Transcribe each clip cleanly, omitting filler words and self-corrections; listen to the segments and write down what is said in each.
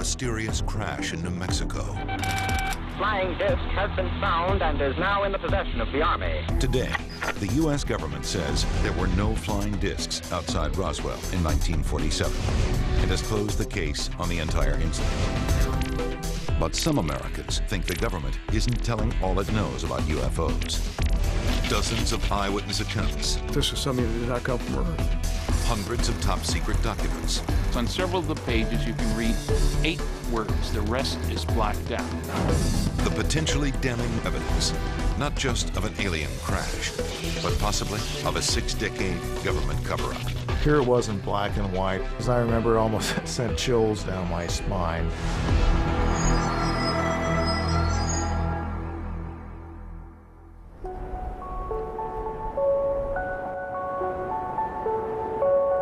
mysterious crash in New Mexico. Flying disc has been found and is now in the possession of the Army. Today, the U.S. government says there were no flying discs outside Roswell in 1947 and has closed the case on the entire incident. But some Americans think the government isn't telling all it knows about UFOs. Dozens of eyewitness accounts. This is something that did not come from Earth. Hundreds of top-secret documents. On several of the pages, you can read 8 words. The rest is blacked out. The potentially damning evidence, not just of an alien crash, but possibly of a 6-decade government cover-up. Here it was in black and white. As I remember, it almost sent chills down my spine.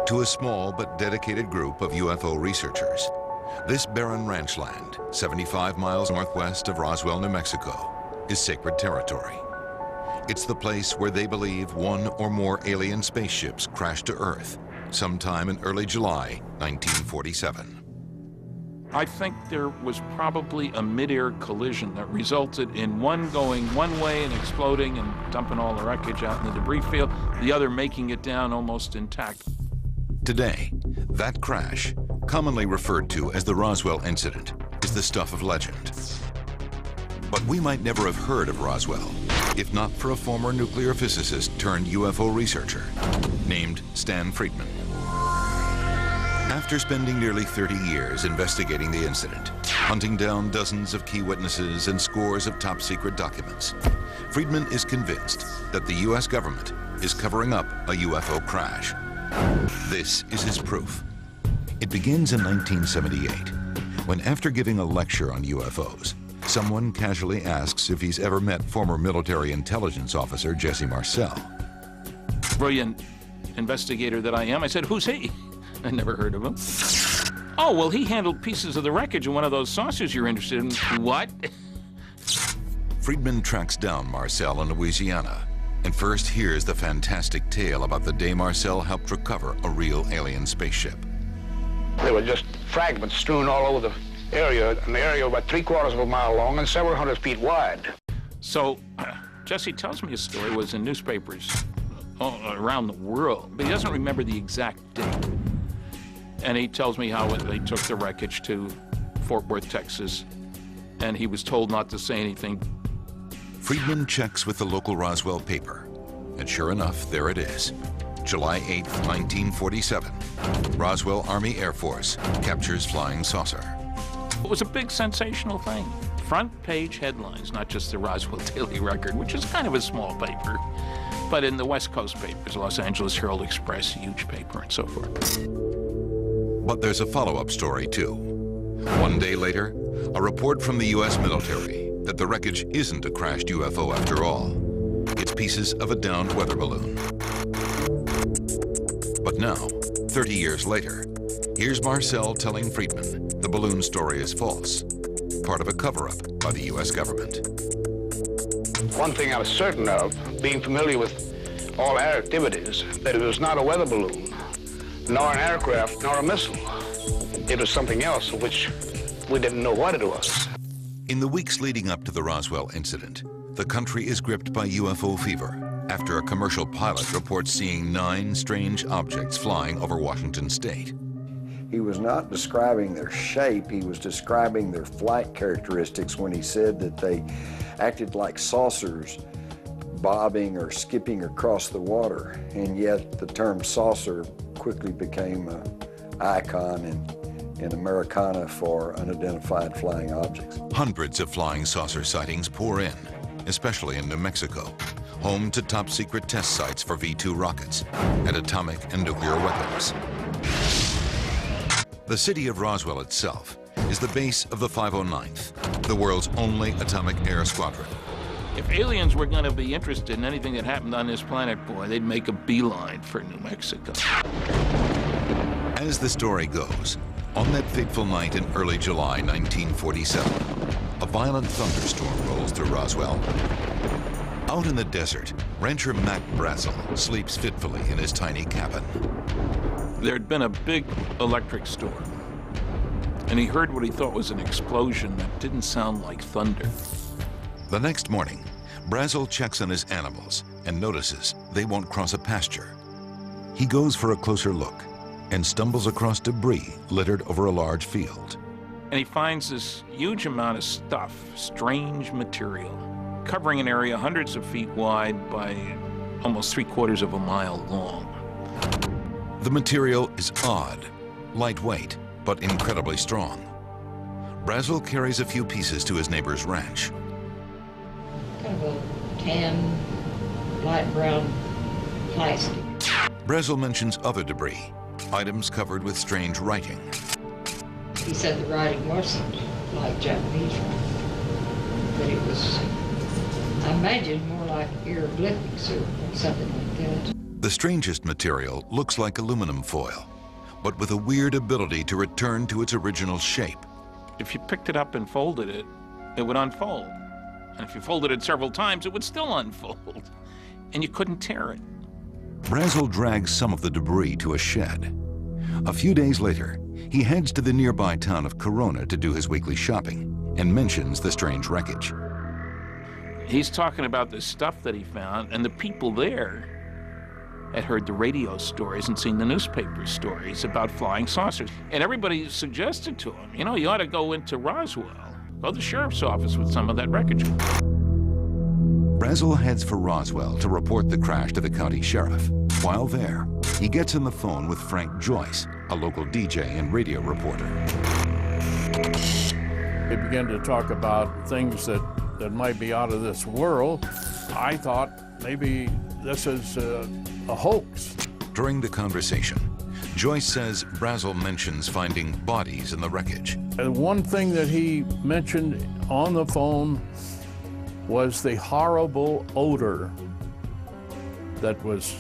To a small but dedicated group of UFO researchers, this barren ranch land, 75 miles northwest of Roswell, New Mexico, is sacred territory. It's the place where they believe one or more alien spaceships crashed to Earth sometime in early July 1947. I think there was probably a mid-air collision that resulted in one going one way and exploding and dumping all the wreckage out in the debris field, the other making it down almost intact. Today, that crash, commonly referred to as the Roswell incident, is the stuff of legend. But we might never have heard of Roswell if not for a former nuclear physicist turned UFO researcher named Stan Friedman. After spending nearly 30 years investigating the incident, hunting down dozens of key witnesses and scores of top-secret documents, Friedman is convinced that the U.S. government is covering up a UFO crash. This is his proof. It begins in 1978, when after giving a lecture on UFOs, someone casually asks if he's ever met former military intelligence officer Jesse Marcel. Brilliant investigator that I am, I said, "Who's he?" I never heard of him. "Oh, well, he handled pieces of the wreckage in one of those saucers you're interested in." What? Friedman tracks down Marcel in Louisiana and first hears the fantastic tale about the day Marcel helped recover a real alien spaceship. There were just fragments strewn all over the area, an area about 3/4 of a mile long and several hundred feet wide. So Jesse tells me his story was in newspapers around the world, but he doesn't remember the exact date. And he tells me how they took the wreckage to Fort Worth, Texas, and he was told not to say anything. Friedman checks with the local Roswell paper, and sure enough, there it is. July 8, 1947. Roswell Army Air Force captures flying saucer. It was a big sensational thing. Front page headlines, not just the Roswell Daily Record, which is kind of a small paper, but in the West Coast papers, Los Angeles Herald Express, huge paper, and so forth. But there's a follow-up story, too. One day later, a report from the U.S. military that the wreckage isn't a crashed UFO after all. It's pieces of a downed weather balloon. But now, 30 years later, here's Marcel telling Friedman the balloon story is false, part of a cover-up by the U.S. government. One thing I was certain of, being familiar with all air activities, that it was not a weather balloon, nor an aircraft, nor a missile. It was something else of which we didn't know what it was. In the weeks leading up to the Roswell incident, the country is gripped by UFO fever after a commercial pilot reports seeing 9 strange objects flying over Washington state. He was not describing their shape, he was describing their flight characteristics when he said that they acted like saucers bobbing or skipping across the water. And yet the term saucer quickly became an icon in Americana for unidentified flying objects. Hundreds of flying saucer sightings pour in, especially in New Mexico, home to top-secret test sites for V-2 rockets and atomic and nuclear weapons. The city of Roswell itself is the base of the 509th, the world's only atomic air squadron. If aliens were going to be interested in anything that happened on this planet, boy, they'd make a beeline for New Mexico. As the story goes, on that fateful night in early July 1947, a violent thunderstorm rolls through Roswell. Out in the desert, rancher Mac Brazel sleeps fitfully in his tiny cabin. There'd been a big electric storm, and he heard what he thought was an explosion that didn't sound like thunder. The next morning, Brazel checks on his animals and notices they won't cross a pasture. He goes for a closer look and stumbles across debris littered over a large field. And he finds this huge amount of stuff, strange material, covering an area hundreds of feet wide by almost 3/4 of a mile long. The material is odd, lightweight, but incredibly strong. Brazel carries a few pieces to his neighbor's ranch. Kind of a tan, light brown plastic. Brazel mentions other debris, items covered with strange writing. He said the writing wasn't like Japanese writing, but it was, I imagine, more like hieroglyphics or something like that. The strangest material looks like aluminum foil, but with a weird ability to return to its original shape. If you picked it up and folded it, it would unfold. And if you folded it several times, it would still unfold. And you couldn't tear it. Brazel drags some of the debris to a shed. A few days later, he heads to the nearby town of Corona to do his weekly shopping and mentions the strange wreckage. He's talking about the stuff that he found, and the people there had heard the radio stories and seen the newspaper stories about flying saucers. And everybody suggested to him, you know, you ought to go into Roswell, go to the sheriff's office with some of that wreckage. Brazel heads for Roswell to report the crash to the county sheriff. While there, he gets on the phone with Frank Joyce, a local DJ and radio reporter. They began to talk about things that might be out of this world. I thought maybe this is a hoax. During the conversation, Joyce says Brazel mentions finding bodies in the wreckage. And one thing that he mentioned on the phone was the horrible odor that was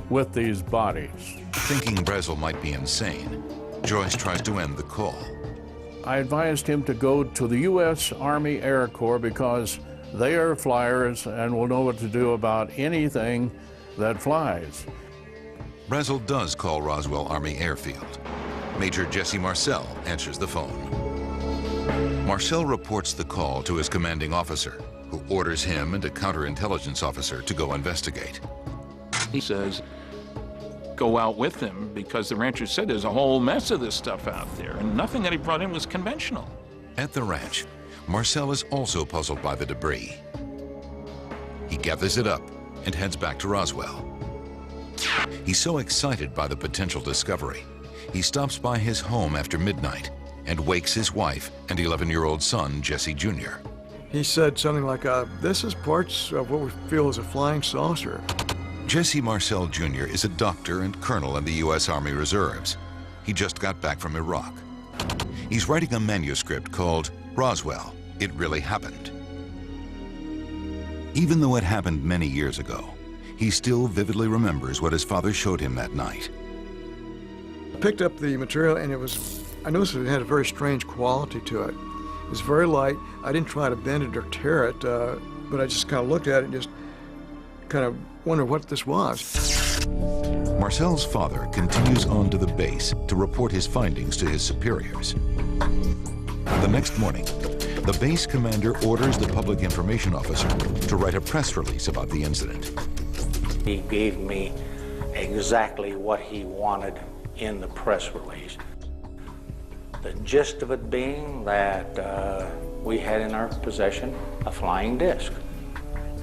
with these bodies. Thinking Brazel might be insane, Joyce tries to end the call. I advised him to go to the U.S. Army Air Corps because they are flyers and will know what to do about anything that flies. Brazel does call Roswell Army Airfield. Major Jesse Marcel answers the phone. Marcel reports the call to his commanding officer, who orders him and a counterintelligence officer to go investigate. He says, go out with him because the rancher said there's a whole mess of this stuff out there, and nothing that he brought in was conventional. At the ranch, Marcel is also puzzled by the debris. He gathers it up and heads back to Roswell. He's so excited by the potential discovery, he stops by his home after midnight and wakes his wife and 11-year-old son, Jesse Jr. He said something like, this is parts of what we feel is a flying saucer. Jesse Marcel Jr. is a doctor and colonel in the U.S. Army Reserves. He just got back from Iraq. He's writing a manuscript called Roswell, It Really Happened. Even though it happened many years ago, he still vividly remembers what his father showed him that night. I picked up the material and I noticed it had a very strange quality to it. It was very light. I didn't try to bend it or tear it, but I just kind of looked at it and just kind of wondered what this was. Marcel's father continues on to the base to report his findings to his superiors. The next morning, the base commander orders the public information officer to write a press release about the incident. He gave me exactly what he wanted in the press release. The gist of it being that we had in our possession a flying disc,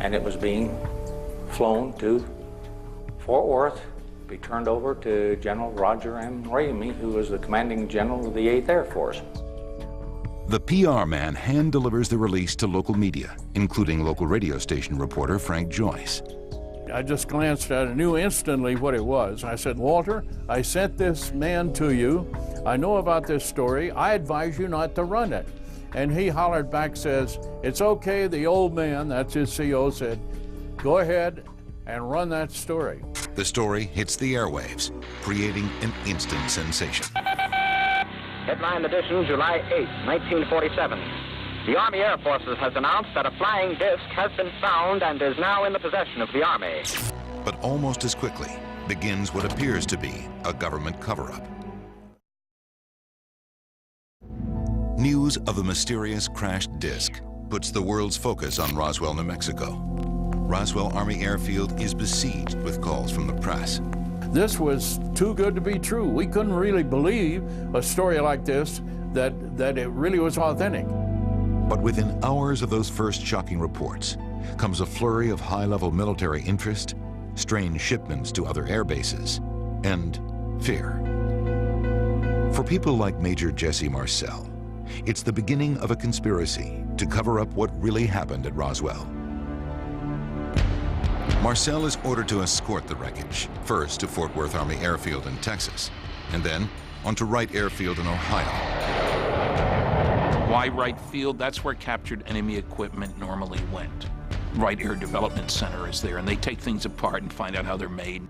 and it was being flown to Fort Worth, be turned over to General Roger M. Ramey, who was the commanding general of the 8th Air Force. The PR man hand delivers the release to local media, including local radio station reporter Frank Joyce. I just glanced at it, knew instantly what it was. I said, Walter, I sent this man to you. I know about this story. I advise you not to run it. And he hollered back, says, it's okay. The old man, that's his CO, said, go ahead and run that story. The story hits the airwaves, creating an instant sensation. Headline edition, July 8, 1947. The Army Air Forces has announced that a flying disc has been found and is now in the possession of the Army. But almost as quickly begins what appears to be a government cover-up. News of a mysterious crashed disc puts the world's focus on Roswell, New Mexico. Roswell Army Airfield is besieged with calls from the press. This was too good to be true. We couldn't really believe a story like this, that it really was authentic. But within hours of those first shocking reports comes a flurry of high-level military interest, strange shipments to other air bases, and fear. For people like Major Jesse Marcel, it's the beginning of a conspiracy to cover up what really happened at Roswell. Marcel is ordered to escort the wreckage, first to Fort Worth Army Airfield in Texas, and then onto Wright Airfield in Ohio. Why Wright Field? That's where captured enemy equipment normally went. Wright Air Development Center is there, and they take things apart and find out how they're made.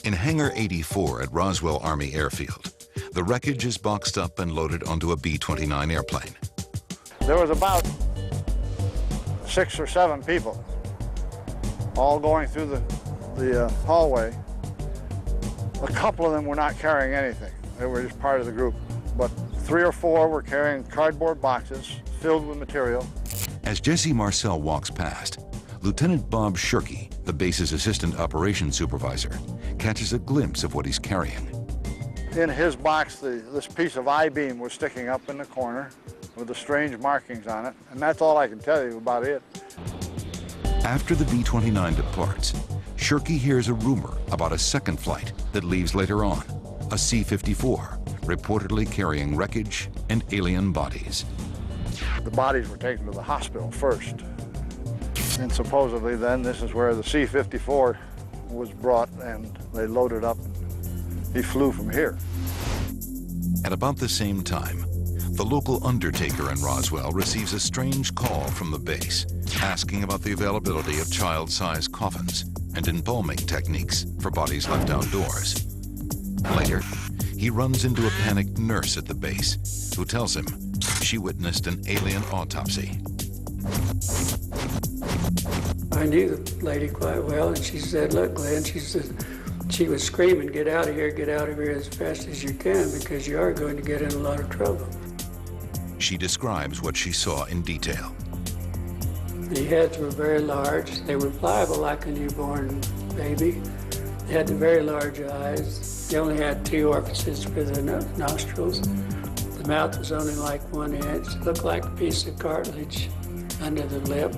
In Hangar 84 at Roswell Army Airfield, the wreckage is boxed up and loaded onto a B-29 airplane. There was about 6 or 7 people all going through the hallway. A couple of them were not carrying anything. They were just part of the group. But 3 or 4 were carrying cardboard boxes filled with material. As Jesse Marcel walks past, Lieutenant Bob Shirky, the base's assistant operations supervisor, catches a glimpse of what he's carrying. In his box, this piece of I-beam was sticking up in the corner with the strange markings on it, and that's all I can tell you about it. After the B-29 departs, Shirky hears a rumor about a second flight that leaves later on, a C-54, reportedly carrying wreckage and alien bodies. The bodies were taken to the hospital first, and supposedly then this is where the C-54 was brought and they loaded up. He flew from here. At about the same time, the local undertaker in Roswell receives a strange call from the base, asking about the availability of child-sized coffins and embalming techniques for bodies left outdoors. Later, he runs into a panicked nurse at the base who tells him she witnessed an alien autopsy. I knew the lady quite well, and she said, "Look, Glenn," she said, she was screaming, get out of here as fast as you can, because you are going to get in a lot of trouble." She describes what she saw in detail. The heads were very large. They were pliable like a newborn baby. They had the very large eyes. They only had 2 orifices for the nostrils. The mouth was only like 1 inch. It looked like a piece of cartilage under the lip.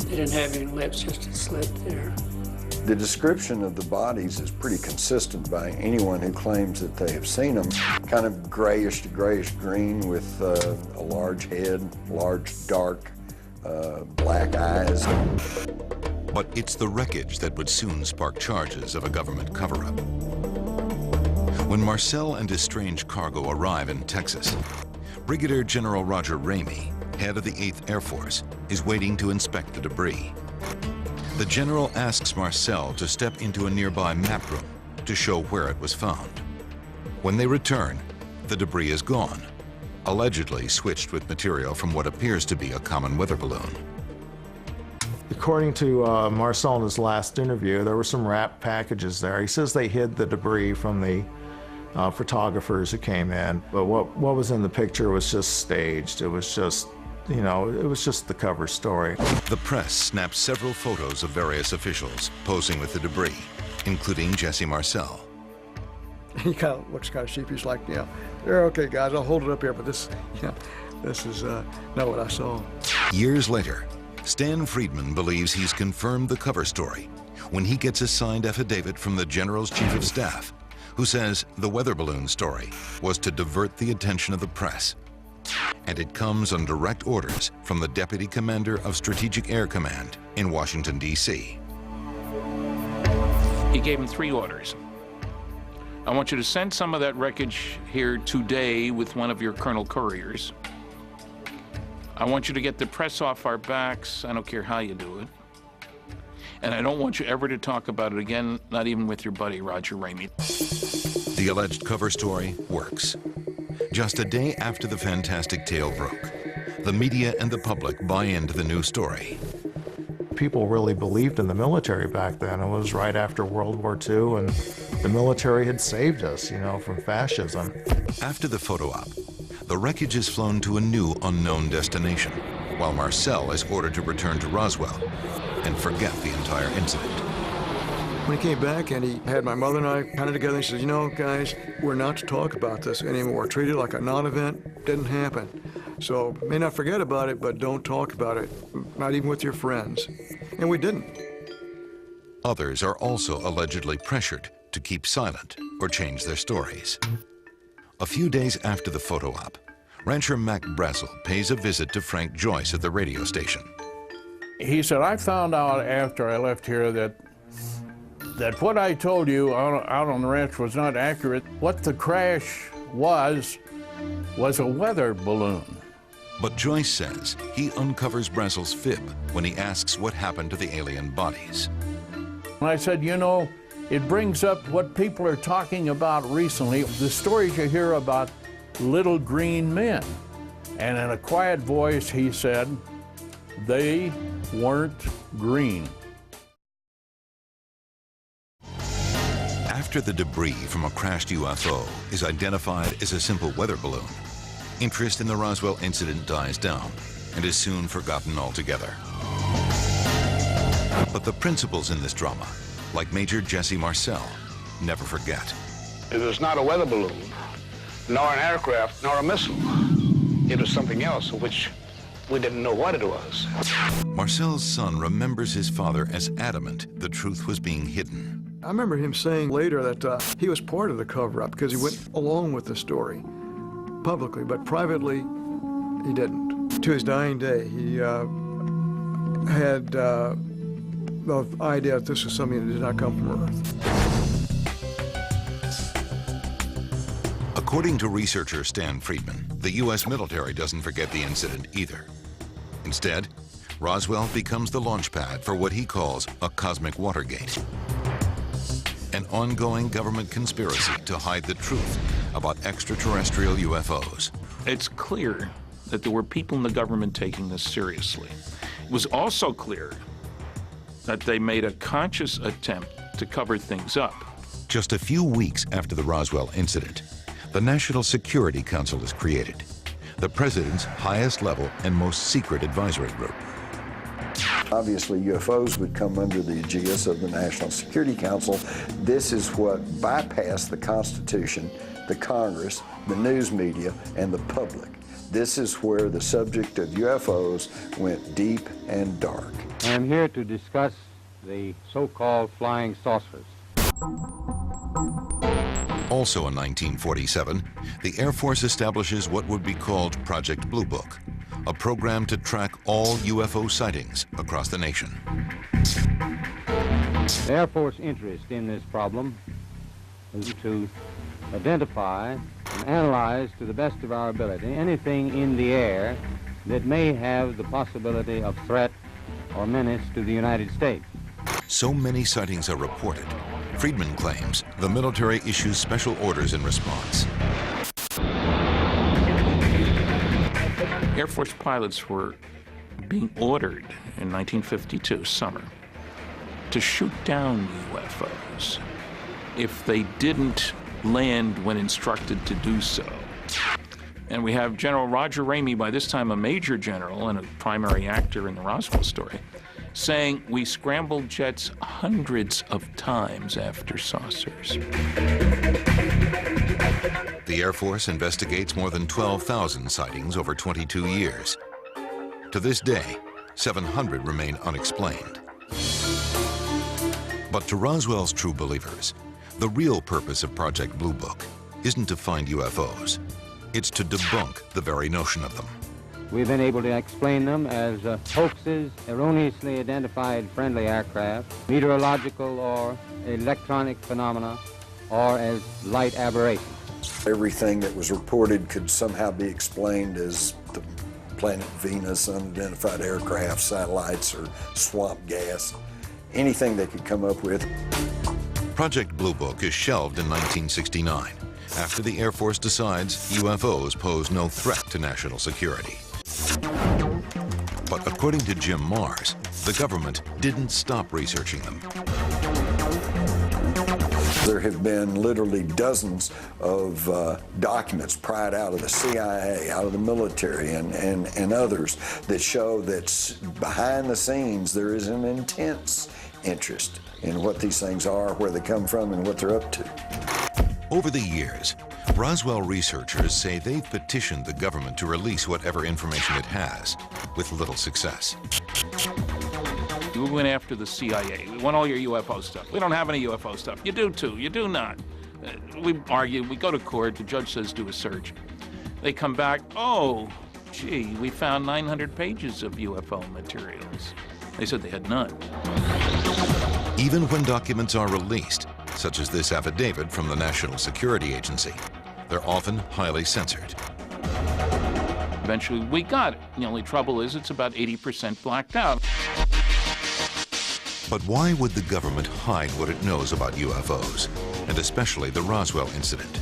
They didn't have any lips, just a slit there. The description of the bodies is pretty consistent by anyone who claims that they have seen them. Kind of grayish to grayish green with a large head, large dark black eyes. But it's the wreckage that would soon spark charges of a government cover-up. When Marcel and his strange cargo arrive in Texas, Brigadier General Roger Ramey, head of the 8th Air Force, is waiting to inspect the debris. The general asks Marcel to step into a nearby map room to show where it was found. When they return, the debris is gone, allegedly switched with material from what appears to be a common weather balloon. According to Marcel in his last interview, there were some wrapped packages there. He says they hid the debris from the photographers who came in, but what was in the picture was just staged. It was just, you know, it was just the cover story. The press snaps several photos of various officials posing with the debris, including Jesse Marcel. He kind of looks kind of sheepish, like, yeah, they're okay, guys, I'll hold it up here, but this, this is not what I saw. Years later, Stan Friedman believes he's confirmed the cover story when he gets a signed affidavit from the General's Chief of Staff, who says the weather balloon story was to divert the attention of the press. And it comes on direct orders from the Deputy Commander of Strategic Air Command in Washington, D.C. He gave him 3 orders. I want you to send some of that wreckage here today with one of your Colonel Couriers. I want you to get the press off our backs. I don't care how you do it. And I don't want you ever to talk about it again, not even with your buddy, Roger Ramey. The alleged cover story works. Just a day after the fantastic tale broke, the media and the public buy into the new story. People really believed in the military back then. It was right after World War II, and the military had saved us, you know, from fascism. After the photo op, the wreckage is flown to a new unknown destination, while Marcel is ordered to return to Roswell and forget the entire incident. When he came back and he had my mother and I kind of together, he said, you know, guys, we're not to talk about this anymore. Treat it like a non-event, didn't happen. So may not forget about it, but don't talk about it, not even with your friends. And we didn't. Others are also allegedly pressured to keep silent or change their stories. A few days after the photo op, rancher Mac Brazel pays a visit to Frank Joyce at the radio station. He said, I found out after I left here that what I told you out on the ranch was not accurate. What the crash was a weather balloon. But Joyce says he uncovers Brazel's fib when he asks what happened to the alien bodies. And I said, you know, it brings up what people are talking about recently, the stories you hear about little green men. And in a quiet voice, he said, they weren't green. After the debris from a crashed UFO is identified as a simple weather balloon, interest in the Roswell incident dies down and is soon forgotten altogether. But the principals in this drama, like Major Jesse Marcel, never forget. It was not a weather balloon, nor an aircraft, nor a missile. It was something else, of which we didn't know what it was. Marcel's son remembers his father as adamant the truth was being hidden. I remember him saying later that he was part of the cover-up because he went along with the story publicly, but privately, he didn't. To his dying day, he had the idea that this was something that did not come from Earth. According to researcher Stan Friedman, the U.S. military doesn't forget the incident either. Instead, Roswell becomes the launch pad for what he calls a cosmic Watergate, an ongoing government conspiracy to hide the truth about extraterrestrial UFOs. It's clear that there were people in the government taking this seriously. It was also clear that they made a conscious attempt to cover things up. Just a few weeks after the Roswell incident, the National Security Council is created, the president's highest level and most secret advisory group. Obviously, UFOs would come under the aegis of the National Security Council. This is what bypassed the Constitution, the Congress, the news media, and the public. This is where the subject of UFOs went deep and dark. I'm here to discuss the so-called flying saucers. Also in 1947, the Air Force establishes what would be called Project Blue Book, a program to track all UFO sightings across the nation. The Air Force interest in this problem is to identify and analyze to the best of our ability anything in the air that may have the possibility of threat or menace to the United States. So many sightings are reported, Friedman claims the military issues special orders in response. Air Force pilots were being ordered in 1952, summer, to shoot down UFOs if they didn't land when instructed to do so. And we have General Roger Ramey, by this time a major general and a primary actor in the Roswell story, saying we scrambled jets hundreds of times after saucers. The Air Force investigates more than 12,000 sightings over 22 years. To this day, 700 remain unexplained. But to Roswell's true believers, the real purpose of Project Blue Book isn't to find UFOs. It's to debunk the very notion of them. We've been able to explain them as hoaxes, erroneously identified friendly aircraft, meteorological or electronic phenomena, or as light aberrations. Everything that was reported could somehow be explained as the planet Venus, unidentified aircraft, satellites, or swamp gas. Anything they could come up with. Project Blue Book is shelved in 1969 after the Air Force decides UFOs pose no threat to national security. But according to Jim Marrs, the government didn't stop researching them. There have been literally dozens of documents pried out of the CIA, out of the military, and others that show that behind the scenes there is an intense interest in what these things are, where they come from, and what they're up to. Over the years, Roswell researchers say they've petitioned the government to release whatever information it has, with little success. We went after the CIA. We want all your UFO stuff. We don't have any UFO stuff. You do too. You do not. We argue. We go to court. The judge says do a search. They come back. Oh, gee, we found 900 pages of UFO materials. They said they had none. Even when documents are released, such as this affidavit from the National Security Agency, they're often highly censored. Eventually, we got it. The only trouble is it's about 80% blacked out. But why would the government hide what it knows about UFOs, and especially the Roswell incident?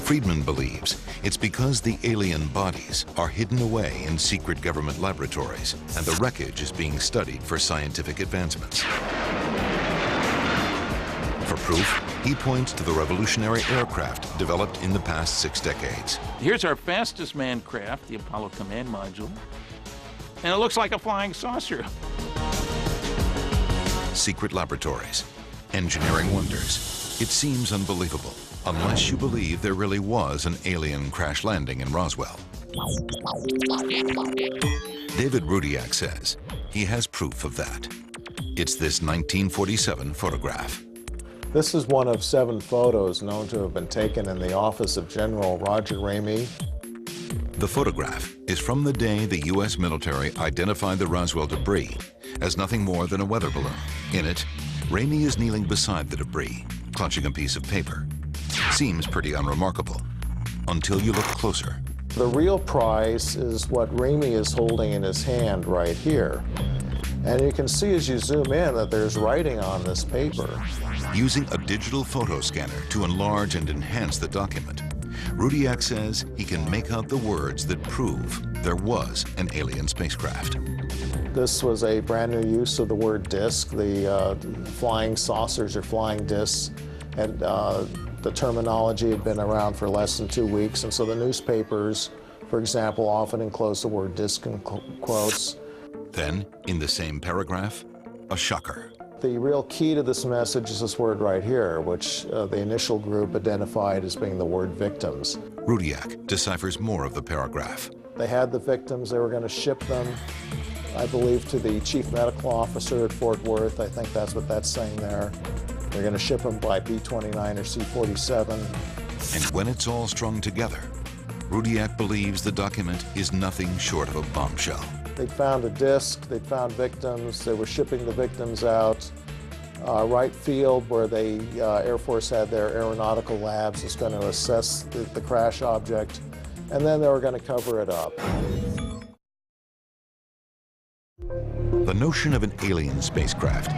Friedman believes it's because the alien bodies are hidden away in secret government laboratories, and the wreckage is being studied for scientific advancements. For proof, he points to the revolutionary aircraft developed in the past 6 decades. Here's our fastest manned craft, the Apollo Command Module, and it looks like a flying saucer. Secret laboratories, engineering wonders. It seems unbelievable, unless you believe there really was an alien crash landing in Roswell. David Rudiak says he has proof of that. It's this 1947 photograph. This is one of 7 photos known to have been taken in the office of General Roger Ramey. The photograph is from the day the U.S. military identified the Roswell debris as nothing more than a weather balloon. In it, Ramey is kneeling beside the debris, clutching a piece of paper. Seems pretty unremarkable, until you look closer. The real prize is what Ramey is holding in his hand right here. And you can see as you zoom in that there's writing on this paper. Using a digital photo scanner to enlarge and enhance the document, Rudiak says he can make out the words that prove there was an alien spacecraft. This was a brand new use of the word disc. The flying saucers or flying discs, and the terminology had been around for less than 2 weeks, and so the newspapers, for example, often enclose the word disc in quotes. Then, in the same paragraph, a shocker. The real key to this message is this word right here, which the initial group identified as being the word victims. Rudiak deciphers more of the paragraph. They had the victims, they were going to ship them, I believe, to the chief medical officer at Fort Worth. I think that's what that's saying there. They're going to ship them by B-29 or C-47. And when it's all strung together, Rudiak believes the document is nothing short of a bombshell. They'd found a disc, they'd found victims, they were shipping the victims out. Wright Field, where the Air Force had their aeronautical labs, is going to assess the crash object, and then they were going to cover it up. The notion of an alien spacecraft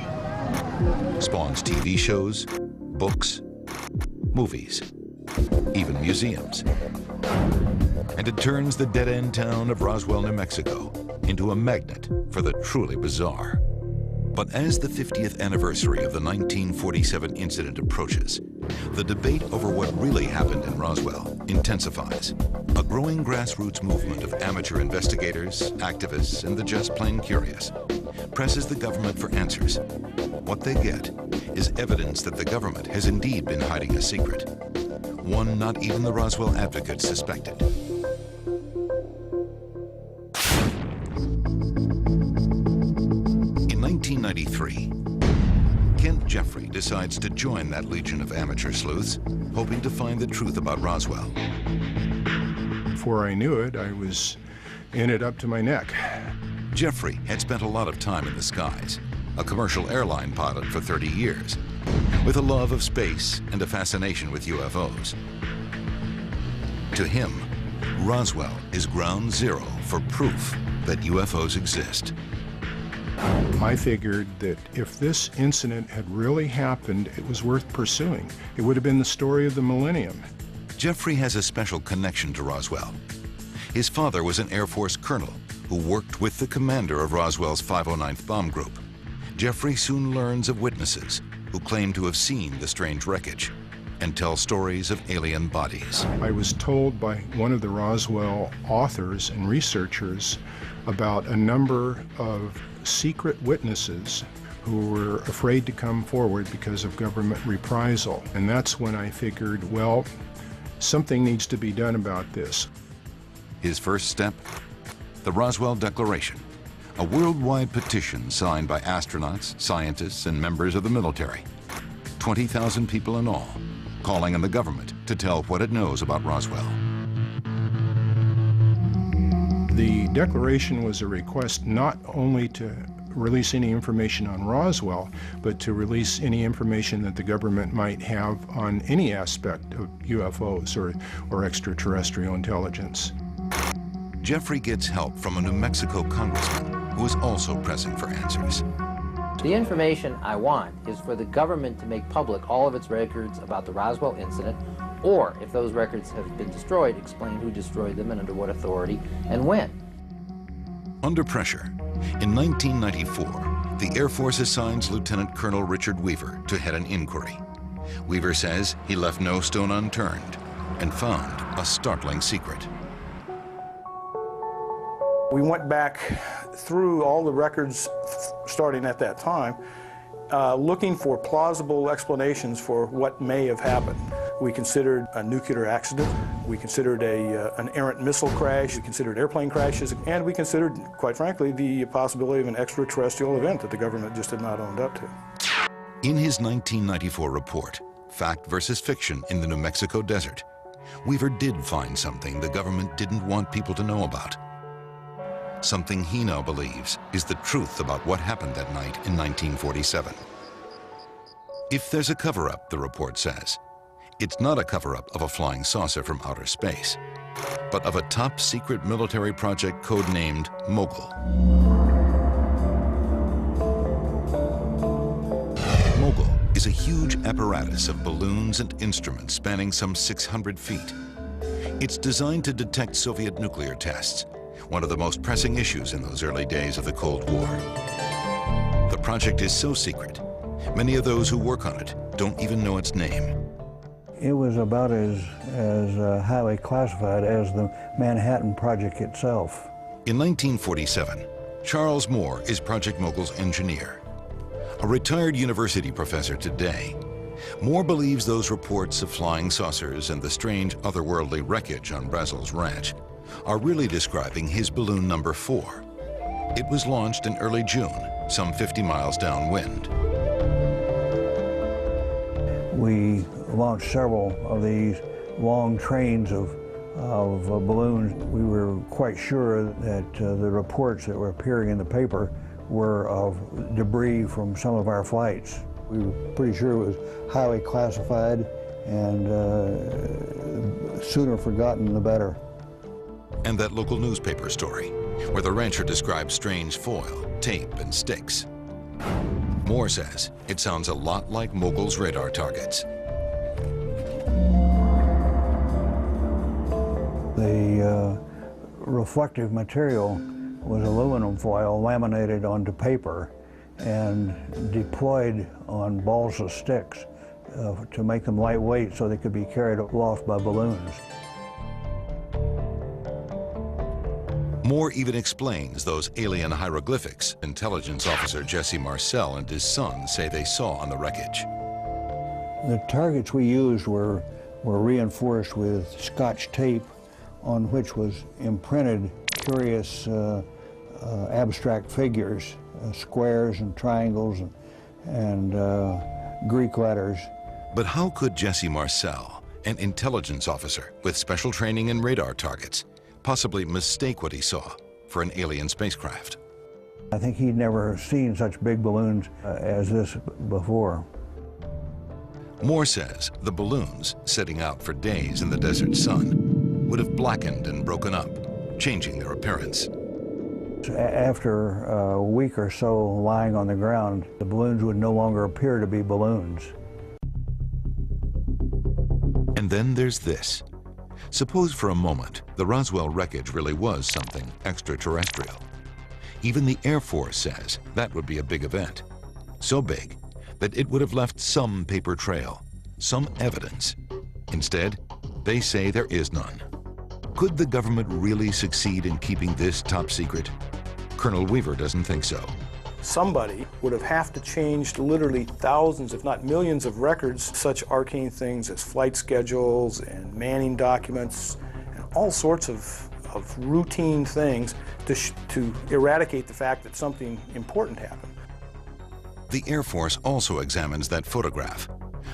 spawns TV shows, books, movies, even museums. And it turns the dead-end town of Roswell, New Mexico into a magnet for the truly bizarre. But as the 50th anniversary of the 1947 incident approaches, the debate over what really happened in Roswell intensifies. A growing grassroots movement of amateur investigators, activists, and the just plain curious presses the government for answers. What they get is evidence that the government has indeed been hiding a secret, one not even the Roswell advocates suspected. In 1993, Kent Jeffrey decides to join that legion of amateur sleuths, hoping to find the truth about Roswell. Before I knew it, I was in it up to my neck. Jeffrey had spent a lot of time in the skies, a commercial airline pilot for 30 years, with a love of space and a fascination with UFOs. To him, Roswell is ground zero for proof that UFOs exist. I figured that if this incident had really happened, it was worth pursuing. It would have been the story of the millennium. Jeffrey has a special connection to Roswell. His father was an Air Force colonel who worked with the commander of Roswell's 509th Bomb Group. Jeffrey soon learns of witnesses who claim to have seen the strange wreckage and tell stories of alien bodies. I was told by one of the Roswell authors and researchers about a number of secret witnesses who were afraid to come forward because of government reprisal. And that's when I figured, well, something needs to be done about this. His first step? The Roswell Declaration, a worldwide petition signed by astronauts, scientists, and members of the military. 20,000 people in all, calling on the government to tell what it knows about Roswell. The declaration was a request not only to release any information on Roswell, but to release any information that the government might have on any aspect of UFOs or extraterrestrial intelligence. Jeffrey gets help from a New Mexico congressman who is also pressing for answers. The information I want is for the government to make public all of its records about the Roswell incident, or if those records have been destroyed, explain who destroyed them and under what authority and when. Under pressure, in 1994, the Air Force assigns Lieutenant Colonel Richard Weaver to head an inquiry. Weaver says he left no stone unturned and found a startling secret. We went back through all the records starting at that time, looking for plausible explanations for what may have happened. We considered a nuclear accident, we considered an errant missile crash, we considered airplane crashes, and we considered, quite frankly, the possibility of an extraterrestrial event that the government just had not owned up to. In his 1994 report, Fact versus Fiction in the New Mexico Desert, Weaver did find something the government didn't want people to know about. Something he now believes is the truth about what happened that night in 1947. If there's a cover-up, the report says, it's not a cover-up of a flying saucer from outer space, but of a top-secret military project codenamed Mogul. Mogul is a huge apparatus of balloons and instruments spanning some 600 feet. It's designed to detect Soviet nuclear tests, one of the most pressing issues in those early days of the Cold War. The project is so secret, many of those who work on it don't even know its name. It was about as highly classified as the Manhattan Project itself. In 1947, Charles Moore is Project Mogul's engineer. A retired university professor today, Moore believes those reports of flying saucers and the strange otherworldly wreckage on Brazel's ranch are really describing his balloon number 4. It was launched in early June, some 50 miles downwind. We launched several of these long trains of balloons. We were quite sure that the reports that were appearing in the paper were of debris from some of our flights. We were pretty sure it was highly classified, and sooner forgotten the better. And that local newspaper story, where the rancher describes strange foil, tape, and sticks. Moore says it sounds a lot like Mogul's radar targets. The reflective material was aluminum foil laminated onto paper and deployed on balls of sticks to make them lightweight so they could be carried aloft by balloons. Moore even explains those alien hieroglyphics intelligence officer Jesse Marcel and his son say they saw on the wreckage. The targets we used were reinforced with Scotch tape on which was imprinted curious abstract figures, squares and triangles and Greek letters. But how could Jesse Marcel, an intelligence officer with special training in radar targets, possibly mistake what he saw for an alien spacecraft? I think he'd never seen such big balloons as this before. Moore says the balloons, sitting out for days in the desert sun, would have blackened and broken up, changing their appearance. After a week or so lying on the ground, the balloons would no longer appear to be balloons. And then there's this. Suppose for a moment the Roswell wreckage really was something extraterrestrial. Even the Air Force says that would be a big event. So big that it would have left some paper trail, some evidence. Instead, they say there is none. Could the government really succeed in keeping this top secret? Colonel Weaver doesn't think so. Somebody would have to change literally thousands, if not millions of records, such arcane things as flight schedules and manning documents and all sorts of routine things to eradicate the fact that something important happened. The Air Force also examines that photograph,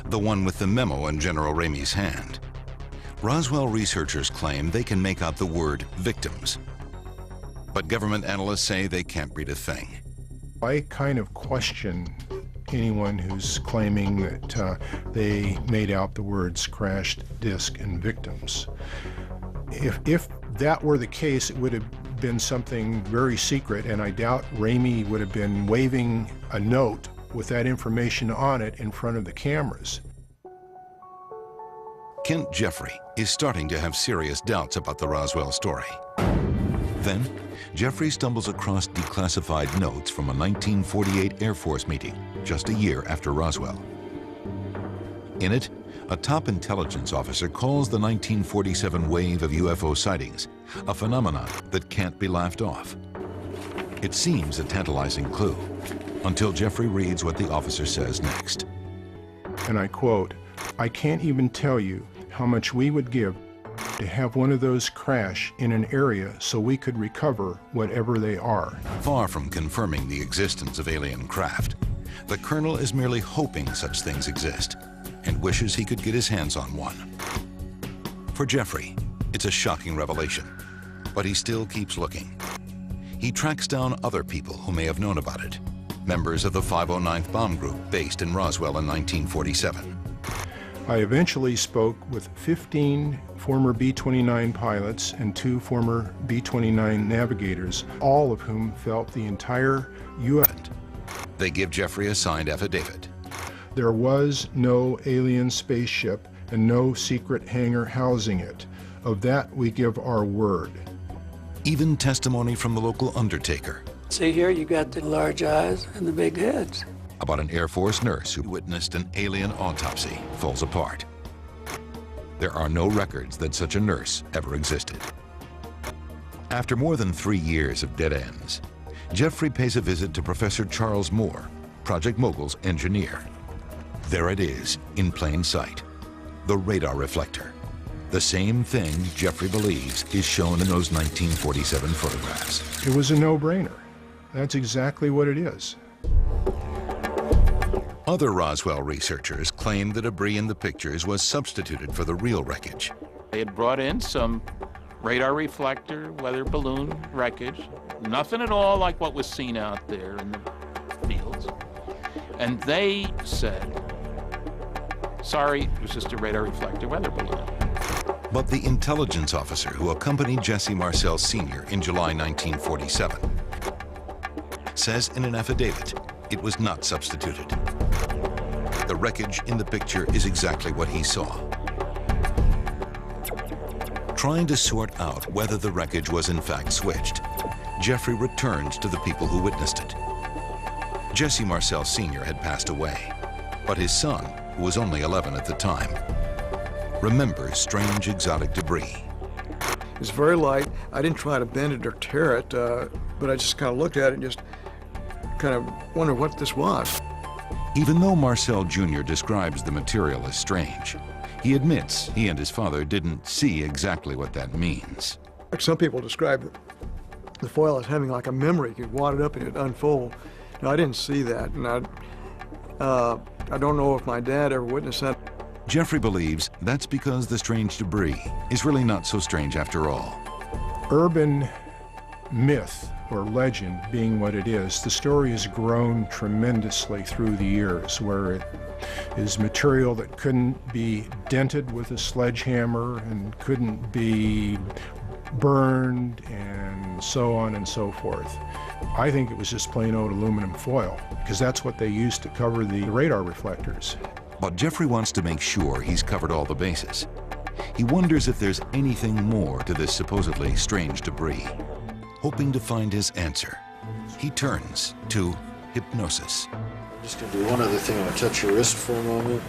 the one with the memo in General Ramey's hand. Roswell researchers claim they can make out the word victims. But government analysts say they can't read a thing. I kind of question anyone who's claiming that they made out the words crashed disk and victims. If that were the case, it would have been something very secret, and I doubt Ramey would have been waving a note with that information on it in front of the cameras. Kent Jeffrey is starting to have serious doubts about the Roswell story. Then, Jeffrey stumbles across declassified notes from a 1948 Air Force meeting, just a year after Roswell. In it, a top intelligence officer calls the 1947 wave of UFO sightings a phenomenon that can't be laughed off. It seems a tantalizing clue, until Jeffrey reads what the officer says next. And I quote, "I can't even tell you how much we would give to have one of those crash in an area so we could recover whatever they are." Far from confirming the existence of alien craft, the colonel is merely hoping such things exist and wishes he could get his hands on one. For Jeffrey, it's a shocking revelation, but he still keeps looking. He tracks down other people who may have known about it, members of the 509th Bomb Group based in Roswell in 1947. I eventually spoke with 15 former B-29 pilots and 2 former B-29 navigators, all of whom felt the entire U.S. They give Jeffrey a signed affidavit. There was no alien spaceship and no secret hangar housing it. Of that we give our word. Even testimony from the local undertaker. See here, you got the large eyes and the big heads. About an Air Force nurse who witnessed an alien autopsy falls apart. There are no records that such a nurse ever existed. After more than 3 years of dead ends, Jeffrey pays a visit to Professor Charles Moore, Project Mogul's engineer. There it is, in plain sight, the radar reflector. The same thing Jeffrey believes is shown in those 1947 photographs. It was a no-brainer. That's exactly what it is. Other Roswell researchers claim the debris in the pictures was substituted for the real wreckage. They had brought in some radar reflector, weather balloon wreckage, nothing at all like what was seen out there in the fields. And they said, sorry, it was just a radar reflector weather balloon. But the intelligence officer who accompanied Jesse Marcel Sr. in July 1947 says in an affidavit it was not substituted. The wreckage in the picture is exactly what he saw. Trying to sort out whether the wreckage was in fact switched, Jeffrey returns to the people who witnessed it. Jesse Marcel Sr. had passed away, but his son, who was only 11 at the time, remembers strange exotic debris. It was very light. I didn't try to bend it or tear it, but I just kind of looked at it and just kind of wondered what this was. Even though Marcel Jr. describes the material as strange, he admits he and his father didn't see exactly what that means. Like some people describe the foil as having like a memory. You could wad it up and it'd unfold. No, I didn't see that, and I don't know if my dad ever witnessed that. Jeffrey believes that's because the strange debris is really not so strange after all. Urban myth or legend being what it is, the story has grown tremendously through the years, where it is material that couldn't be dented with a sledgehammer and couldn't be burned and so on and so forth. I think it was just plain old aluminum foil, because that's what they used to cover the radar reflectors. But Jeffrey wants to make sure he's covered all the bases. He wonders if there's anything more to this supposedly strange debris. Hoping to find his answer, he turns to hypnosis. Just going to do one other thing. I'm going to touch your wrist for a moment.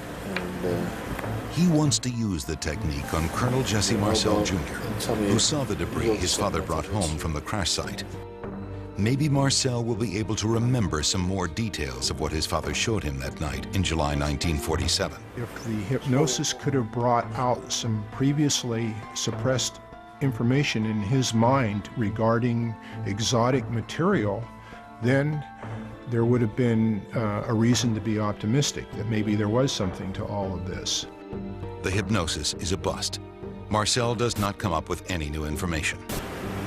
And, He wants to use the technique on Colonel Jesse Marcel Jr., who saw the debris his father brought home from the crash site. Maybe Marcel will be able to remember some more details of what his father showed him that night in July 1947. If the hypnosis could have brought out some previously suppressed information in his mind regarding exotic material, then there would have been a reason to be optimistic that maybe there was something to all of this. The hypnosis is a bust. Marcel does not come up with any new information.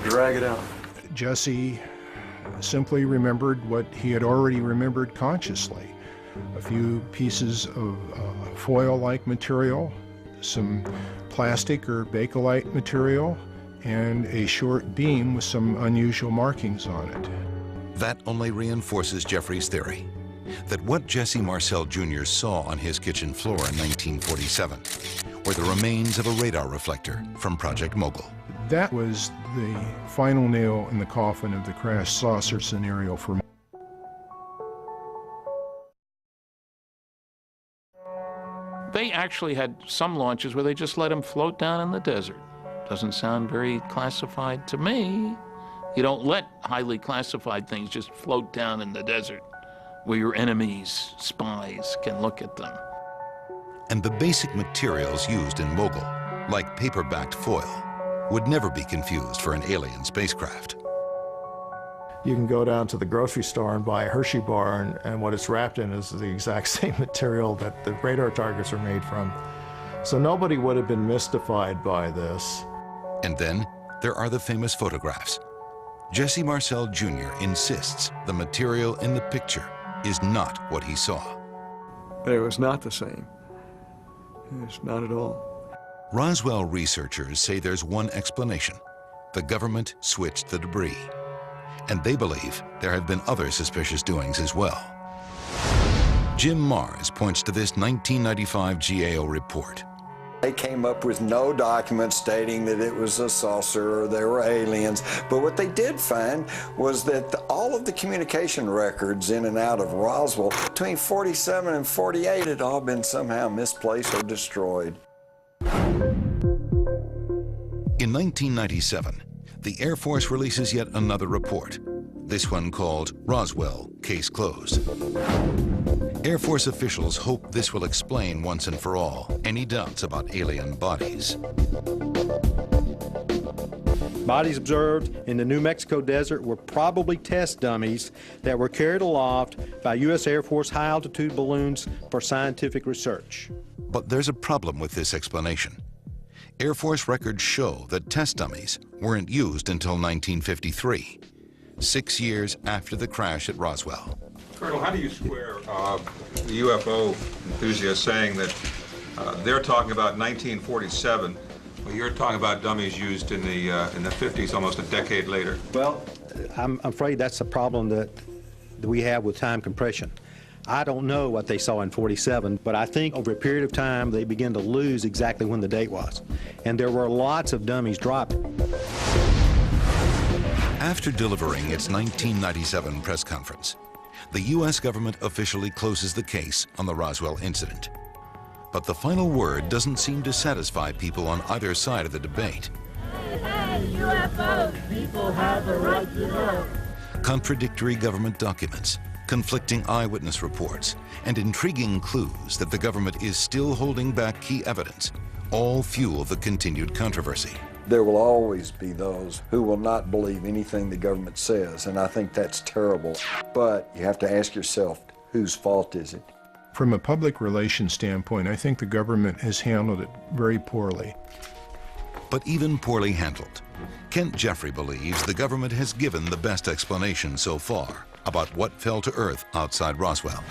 Drag it out. Jesse simply remembered what he had already remembered consciously. A few pieces of foil-like material, some plastic or bakelite material, and a short beam with some unusual markings on it. That only reinforces Jeffrey's theory that what Jesse Marcel Jr. saw on his kitchen floor in 1947 were the remains of a radar reflector from Project Mogul. That was the final nail in the coffin of the crash saucer scenario for me. They actually had some launches where they just let them float down in the desert. Doesn't sound very classified to me. You don't let highly classified things just float down in the desert where your enemies, spies, can look at them. And the basic materials used in Mogul, like paper-backed foil, would never be confused for an alien spacecraft. you can go down to the grocery store and buy a Hershey bar, and what it's wrapped in is the exact same material that the radar targets are made from. So nobody would have been mystified by this. And then there are the famous photographs. Jesse Marcel Jr. insists the material in the picture is not what he saw. It was not the same. It's not at all. Roswell researchers say there's one explanation. The government switched the debris. And they believe there have been other suspicious doings as well. Jim Mars points to this 1995 GAO report. They came up with no documents stating that it was a saucer or there were aliens, but what they did find was that all of the communication records in and out of Roswell between 47 and 48 had all been somehow misplaced or destroyed. In 1997, the Air Force releases yet another report, this one called Roswell, Case Closed. Air Force officials hope this will explain once and for all any doubts about alien bodies. Bodies observed in the New Mexico desert were probably test dummies that were carried aloft by U.S. Air Force high-altitude balloons for scientific research. But there's a problem with this explanation. Air Force records show that test dummies weren't used until 1953, 6 years after the crash at Roswell. Colonel, how do you square the UFO enthusiasts saying that they're talking about 1947, well, you're talking about dummies used in the 50s, almost a decade later? Well, I'm afraid that's a problem that we have with time compression. I don't know what they saw in 47, but I think over a period of time they began to lose exactly when the date was. And there were lots of dummies dropped. After delivering its 1997 press conference, the U.S. government officially closes the case on the Roswell incident. But the final word doesn't seem to satisfy people on either side of the debate. Hey, UFOs, people have a right to know. Contradictory government documents, conflicting eyewitness reports, and intriguing clues that the government is still holding back key evidence all fuel the continued controversy. There will always be those who will not believe anything the government says, and I think that's terrible. But you have to ask yourself, whose fault is it? From a public relations standpoint, I think the government has handled it very poorly. But even poorly handled, Kent Jeffrey believes the government has given the best explanation so far about what fell to Earth outside Roswell.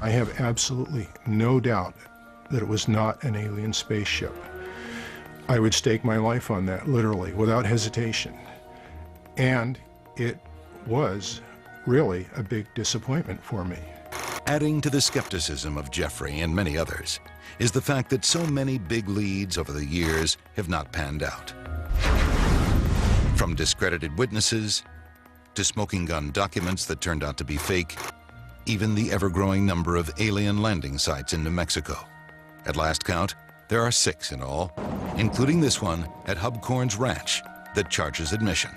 I have absolutely no doubt that it was not an alien spaceship. I would stake my life on that, literally, without hesitation. And it was really a big disappointment for me. Adding to the skepticism of Jeffrey and many others is the fact that so many big leads over the years have not panned out. From discredited witnesses, to smoking gun documents that turned out to be fake, even the ever-growing number of alien landing sites in New Mexico. At last count, there are 6 in all, including this one at Hubcorn's ranch that charges admission.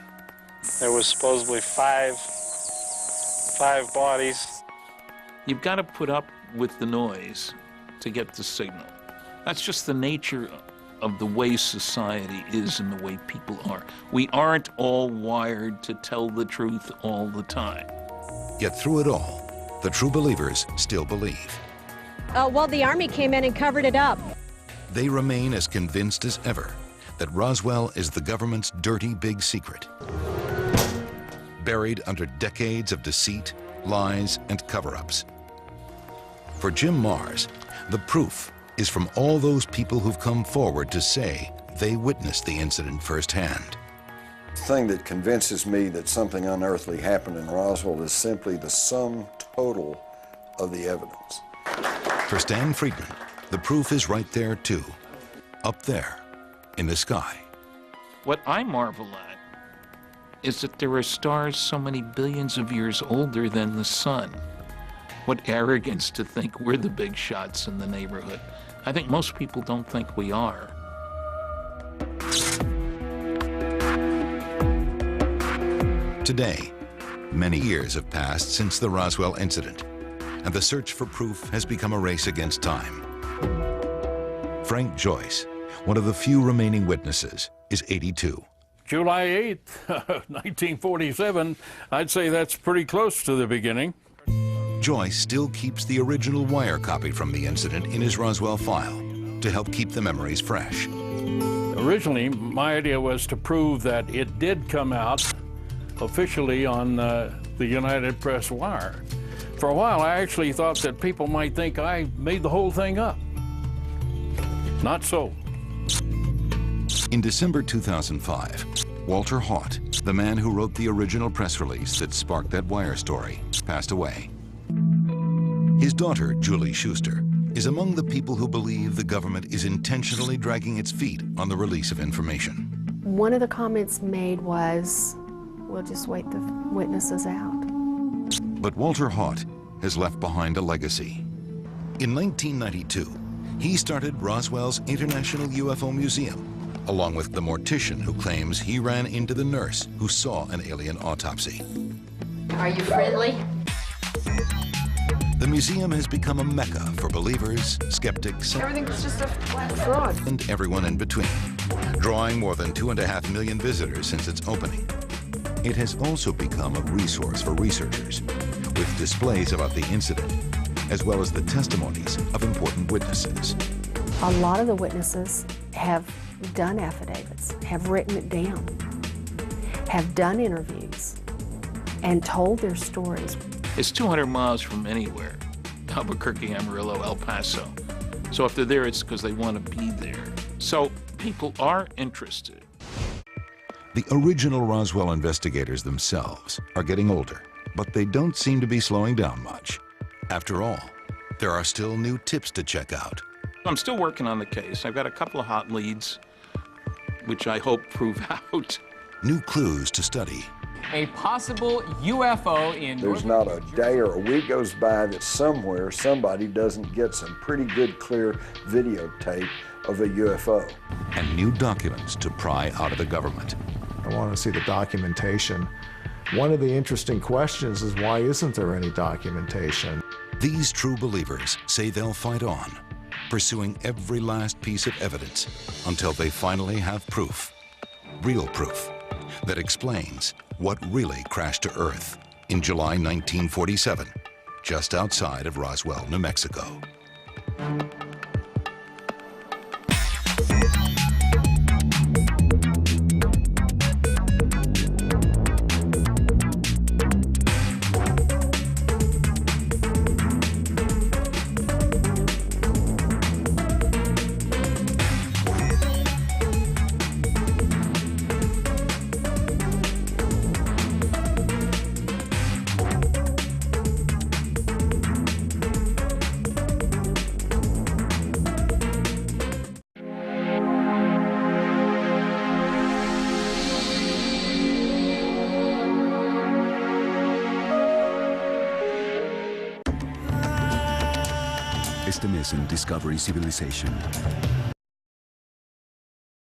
There was supposedly five bodies. You've got to put up with the noise to get the signal. That's just the nature of the way society is and the way people are. We aren't all wired to tell the truth all the time. Yet through it all, the true believers still believe. Well, the Army came in and covered it up. They remain as convinced as ever that Roswell is the government's dirty big secret, buried under decades of deceit, lies, and cover-ups. For Jim Mars, the proof is from all those people who've come forward to say they witnessed the incident firsthand. The thing that convinces me that something unearthly happened in Roswell is simply the sum total of the evidence. For Stan Friedman, the proof is right there too, up there in the sky. What I marvel at is that there are stars so many billions of years older than the sun. What arrogance to think we're the big shots in the neighborhood. I think most people don't think we are. Today, many years have passed since the Roswell incident, and the search for proof has become a race against time. Frank Joyce, one of the few remaining witnesses, is 82. July 8th, 1947, I'd say that's pretty close to the beginning. Joyce still keeps the original wire copy from the incident in his Roswell file to help keep the memories fresh. Originally, my idea was to prove that it did come out officially on the United Press wire. For a while, I actually thought that people might think I made the whole thing up. Not so. In December 2005, Walter Haut, the man who wrote the original press release that sparked that wire story, passed away. His daughter, Julie Schuster, is among the people who believe the government is intentionally dragging its feet on the release of information. One of the comments made was, we'll just wait the witnesses out. But Walter Haut has left behind a legacy. In 1992, he started Roswell's International UFO Museum, along with the mortician who claims he ran into the nurse who saw an alien autopsy. Are you friendly? The museum has become a mecca for believers, skeptics, Everything's just a flat fraud. and everyone in between, drawing more than 2.5 million visitors since its opening. It has also become a resource for researchers, with displays about the incident, as well as the testimonies of important witnesses. A lot of the witnesses have done affidavits, have written it down, have done interviews, and told their stories. It's 200 miles from anywhere, Albuquerque, Amarillo, El Paso. So if they're there, it's because they want to be there. So people are interested. The original Roswell investigators themselves are getting older, but they don't seem to be slowing down much. After all, there are still new tips to check out. I'm still working on the case. I've got a couple of hot leads, which I hope prove out. New clues to study. A possible UFO in... There's not a day or a week goes by that somewhere somebody doesn't get some pretty good, clear videotape of a UFO. And new documents to pry out of the government. I want to see the documentation. One of the interesting questions is, why isn't there any documentation? These true believers say they'll fight on, pursuing every last piece of evidence until they finally have proof, real proof, that explains what really crashed to Earth in July 1947, just outside of Roswell, New Mexico. Este mes en Discovery Civilization.